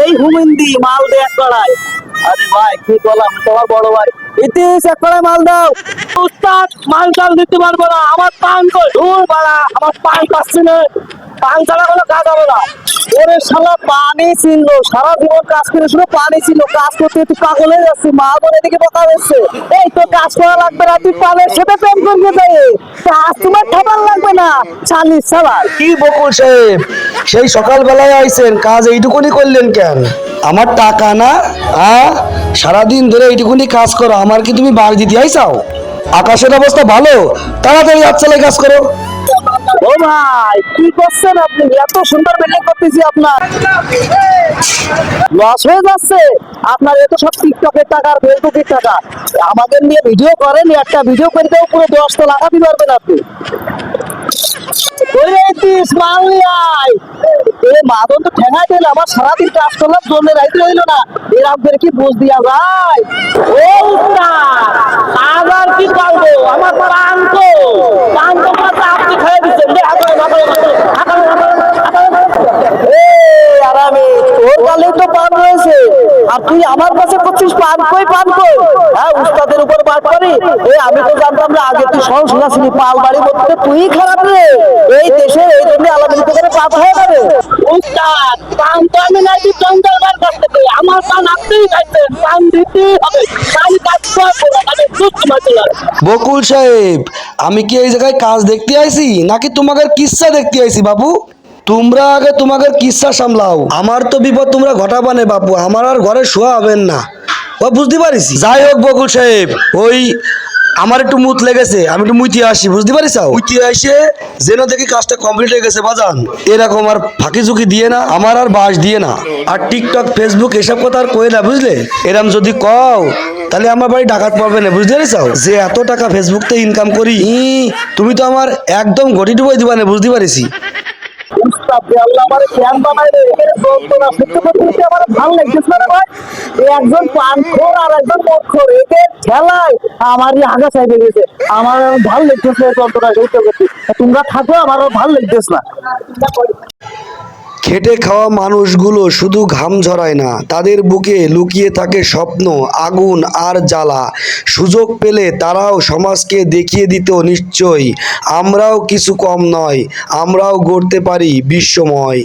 এই হুমিন্দি মাল দে এক কড়াই। আরে ভাই কি বললাম, তোমার বড় ভাই ইতিস এক কড়াই মাল দাও। উস্তাদ মাল চাল দিতে পারবো না, আমার পান কই ধুর বাড়া, আমার পান পাচ্ছি না, পান ছাড়া কোনো কাজ হবে না। ওরে শালা পানি ছিল, সারা জীবন কাজ করে শুধু পানি ছিল, কাজ করতে তুই পাগল হয়ে যাচ্ছিস, মা বোন এদিকে বকা দিচ্ছে। এই তো কাজ করা লাগবে না, তুই পানের সাথে প্রেম করবি তাই কাজ তোমার খাবার লাগবে না, চালিস শালা। কি বকুল সাহেব, সেই সকালবেলায় আইছেন, কাজ এইটুকুনি করলেন কেন? আমার টাকা না, হ্যাঁ? সারাদিন ধরে এইটুকুনি কাজ করো, আমার কি তুমি বাঘ দিতে আইসাও? আকাশের অবস্থা ভালো, তাড়াতাড়ি হাত চালাই কাজ করো। ও ভাই কি করছেন আপনি? এত সুন্দর বিল্ডিং করতেছি, আপনার লস হয়ে যাচ্ছে। আপনার এত সব টিকটকের টাকা আর ফেসবুকের টাকা, আমাদের নিয়ে ভিডিও করেন, একটা ভিডিও করে দেবো পুরো 10টা লাগাতে পারবেন আপনি। মাদন তো ঠেঙাই দিল, আমার সারাদিন কাজ করলাম, জন্য রাইতে হইলো না, এরকম করে কি বুঝ দিয়া ভাই? ও উস্তাদ, আজ আর কি পারবো, আমার প্রাণ তো আপনি খেয়ে দিচ্ছেন। তোর গালে তো পান রয়েছে, আর তুই আমার কাছে করছিস পান কই, পান কই? হ্যাঁ, উস্তাদের উপর পান করি? আমি তো জানতাম না আগে, তুই সব শুনাছিলি পাল বাড়ির মধ্যে তুই খারাপ রে, এই দেশে এই জন্য আলাদা করে পাপ হয়ে যাবে। উস্তাদ পান তো আমি নাই, তুই চন্দ্রবার কাছ থেকে আমার পান আপনিই খাইছেন, পান দিতেই হবে, পান কাজ করবো না, আমি বুঝতে পারছি না। বকুল সাহেব, আমি কি এই জায়গায় কাজ দেখতে আইছি নাকি তোমাদের কিচ্ছা দেখতে আইছি বাবু? তোমরা আগে তোমাদের কিচ্ছা সামলাও, আমার তো বিপদ তোমরা ঘটাবানে বাপু, আমার আর ঘরে শোয়া হবেন না। ও বুঝতে পারিস। যাই হোক বকুল সাহেব, ওই আমার একটু মুত লেগেছে, আমি একটু মুইতে আসি, বুঝতে পারিস? মুইতে আসে যেন দেখি কাজটা কমপ্লিট হয়ে গেছে বাজান, এরকম আর ফাঁকি ঝুঁকি দিয়ে না, আমার আর বাস দিয়ে না, আর টিকটক ফেসবুক এসব কথা আর কই না, বুঝলে? এরম যদি কও তাহলে আমার বাড়ি ডাকাত পড়বে না, বুঝতে পারিস? যে এত টাকা ফেসবুক থেকে ইনকাম করি, তুমি তো আমার একদম ঘটি ডুবাই দিবা না, বুঝতে পারিস? একজন পানখোর আর একজন মদখোর, এদের খেলায় আমারই আগা চাইবে গেছে, আমার ভালো লাগতেছে যন্ত্রণা সহ্য করতে। তোমরা থাকো, আমারও ভালো লাগতেছে না। খেটে খাওয়া মানুষগুলো শুধু ঘাম ঝরায় না, তাদের বুকে লুকিয়ে থাকে স্বপ্ন, আগুন আর জ্বালা। সুযোগ পেলে তারাও সমাজকে দেখিয়ে দিত নিশ্চয়ই আমরাও কিছু কম নয়, আমরাও গড়তে পারি বিশ্বময়।